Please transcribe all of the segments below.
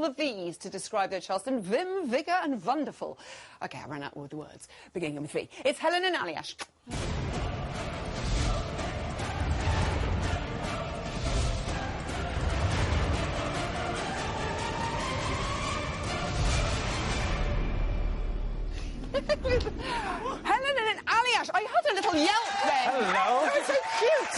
full of V's to describe their Charleston. Vim, vigour and wonderful. OK, I ran out with the words, beginning with V. It's Helen and Aljaz. Helen and Aljaz, I had a little yelp then. Hello. That was so cute.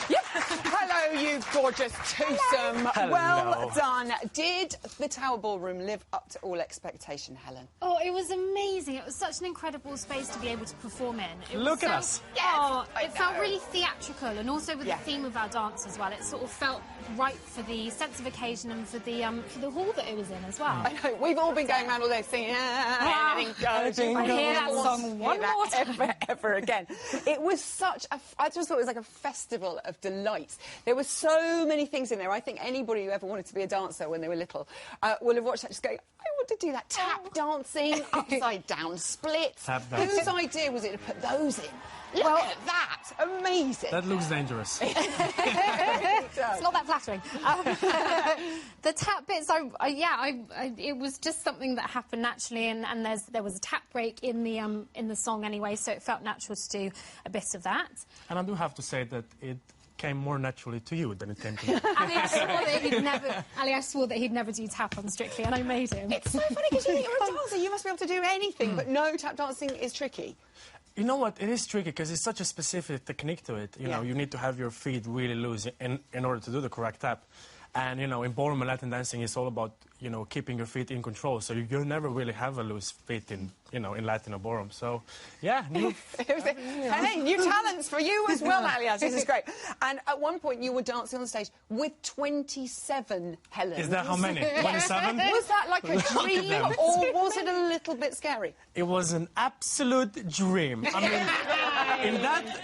Yes. Hello, you gorgeous twosome. Hello. Well done. Did the Tower Ballroom live up to all expectation, Helen? Oh, it was amazing. It was such an incredible space to be able to perform in. Look at us. Yes, Oh, I it felt know. really theatrical, and also with Yeah. the theme of our dance as well. It sort of felt right for the sense of occasion and for the hall that it was in as well. I know, we've all been going around all day singing, anything goes. I hear that song one more time. Ever again. It was such a, I just thought it was like a festival of delights. There were so many things in there. I think anybody who ever wanted to be a dancer when they were little will have watched that just going, I want to do that. Tap dancing, upside down splits. Tap dancing. Whose idea was it to put those in? Look at that. Amazing. That looks dangerous. It's not that flattering. The tap bits, it was just something that happened naturally, and there was a tap break in the song anyway, so it felt natural to do a bit of that. And I do have to say that it came more naturally to you than it came to me. Aljaz swore that he'd never do tap on Strictly, and I made him. It's so funny because you think you're a dancer, you must be able to do anything, but no, tap dancing is tricky. You know what? It is tricky because it's such a specific technique to it. You know, you need to have your feet really loose in order to do the correct tap. And, you know, in ballroom and Latin dancing, it's all about, you know, keeping your feet in control. So you never really have a loose feet in, you know, in Latin or ballroom. So, yeah. Hey, new talents for you as well, Aljaz. This is great. And at one point, you were dancing on the stage with 27 Helens. Is that how many? 27? Was that like a dream, or was it a little bit scary? It was an absolute dream. I mean,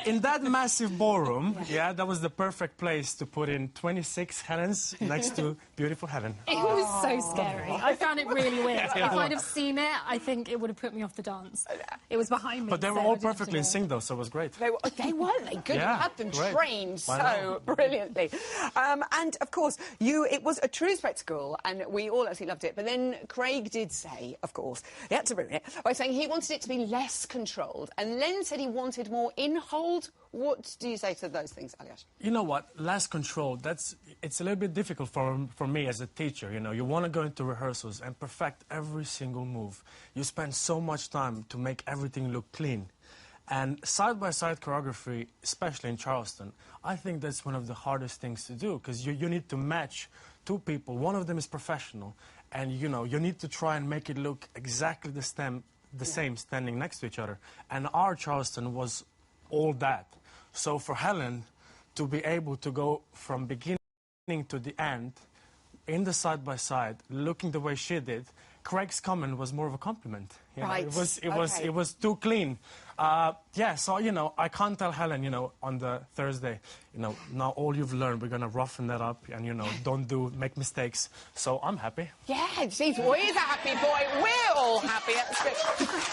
in that massive ballroom, yeah, that was the perfect place to put in 26 Helens next to beautiful Helen. It was so scary. I found it really weird. If I'd have seen it, I think it would have put me off the dance. It was behind me. But they were so all I didn't have to perfectly in do it. sync, though, so it was great. They weren't they? Good. Yeah, You had them great. trained Why so not? brilliantly. And, of course, it was a true spectacle, and we all actually loved it. But then Craig did say, of course, he had to ruin it by saying he wanted it to be less controlled. And Len said he wanted more in-hold. What do you say to those things, Aljaz? You know what? Less control, it's a little bit difficult for me as a teacher, you know. You want to go into rehearsals and perfect every single move. You spend so much time to make everything look clean. And side-by-side choreography, especially in Charleston, I think that's one of the hardest things to do, because you need to match two people. One of them is professional, and, you know, you need to try and make it look exactly the same standing next to each other. And our Charleston was all that. So for Helen to be able to go from beginning to the end in the side-by-side, looking the way she did, Craig's comment was more of a compliment. You know, Right. It was too clean. Yeah, so, you know, I can't tell Helen, you know, on the Thursday, you know, now all you've learned, we're going to roughen that up and, you know, make mistakes. So I'm happy. Yeah, geez, well, he's a happy boy. We're all happy. That's great.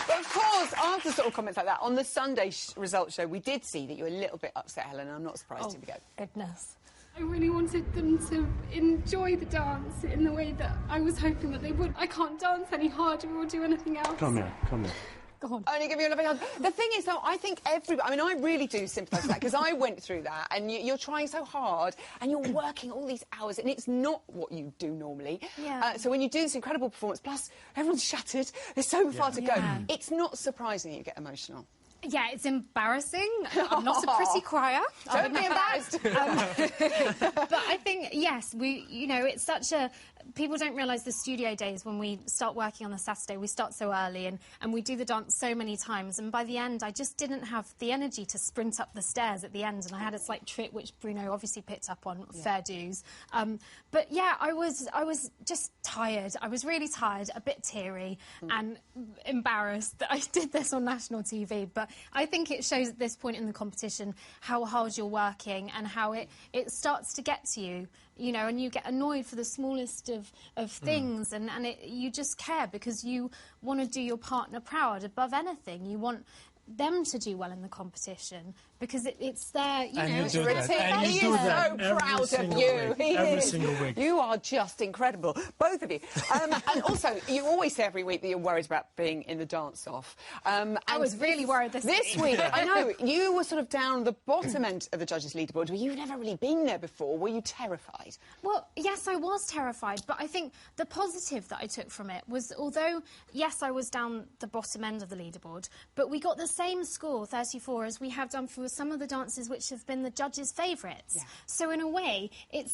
But of course, after sort of comments like that, on the Sunday results show, we did see that you were a little bit upset, Helen, and I'm not surprised to be go. Goodness. I really wanted them to enjoy the dance in the way that I was hoping that they would. I can't dance any harder or do anything else. Come here, come here. Go on. Only give you another hug. The thing is, though, I think I mean, I really do sympathise with that, because I went through that, and you're trying so hard, and you're working all these hours, and it's not what you do normally. Yeah. So when you do this incredible performance, plus everyone's shattered, there's so far to go, Yeah. it's not surprising that you get emotional. Yeah, it's embarrassing. I'm not a pretty crier. Don't be embarrassed. But I think, yes, it's such a... People don't realise the studio days when we start working on the Saturday. We start so early and we do the dance so many times. And by the end, I just didn't have the energy to sprint up the stairs at the end. And I had a slight trip, which Bruno obviously picked up on, fair dues. But, yeah, I was just tired. I was really tired, a bit teary and embarrassed that I did this on national TV. But I think it shows at this point in the competition how hard you're working and how it starts to get to you. You know, and you get annoyed for the smallest of things, and you just care because you want to do your partner proud above anything. You want them to do well in the competition. because it's there, you And know. you do that. And He you do is that so every proud of single you. week. He Every is. single week. You are just incredible, both of you. And also, you always say every week that you're worried about being in the dance-off. I was really worried this week. I know, you were sort of down the bottom end of the judges' leaderboard, but you've never really been there before. Were you terrified? Well, yes, I was terrified, but I think the positive that I took from it was, although, yes, I was down the bottom end of the leaderboard, but we got the same score, 34, as we have done for some of the dances which have been the judges' favourites. Yeah. So in a way, it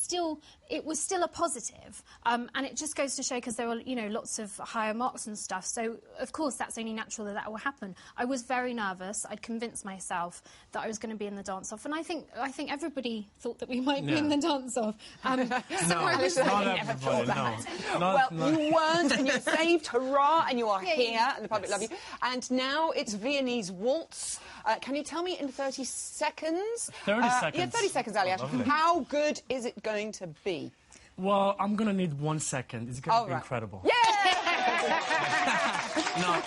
was still a positive, and it just goes to show, because there were, you know, lots of higher marks and stuff, so of course that's only natural that will happen. I was very nervous. I'd convinced myself that I was going to be in the dance-off, and I think everybody thought that we might be in the dance-off. No, not everybody, no. You weren't, and you saved, hurrah, and you are here, and the public love you. And now it's Viennese Waltz. Can you tell me in 30 seconds? 30 seconds. Yeah, 30 seconds, Aljaz. How good is it going to be? Well, I'm going to need 1 second. It's going to be incredible. Yeah! No,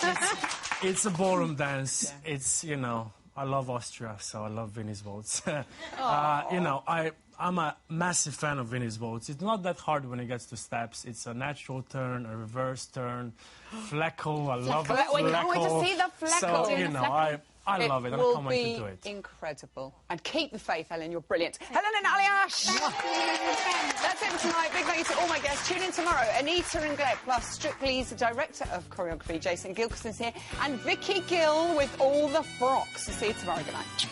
it's a ballroom dance. Yeah. It's, you know, I love Austria, so I love Viennese Waltz. You know, I'm a massive fan of Viennese Waltz. It's not that hard when it gets to steps. It's a natural turn, a reverse turn, flecko. I love it. We can't wait to see the flecko. So, you know, I love it, and I can't wait to do it. It will be incredible. And keep the faith, Helen. You're brilliant. Helen and Aljaz! That's it for tonight. Big thank you to all my guests. Tune in tomorrow. Anita and Gleb, plus Strictly's Director of Choreography, Jason Gilkerson's here, and Vicky Gill with all the frocks. See you tomorrow. Good night.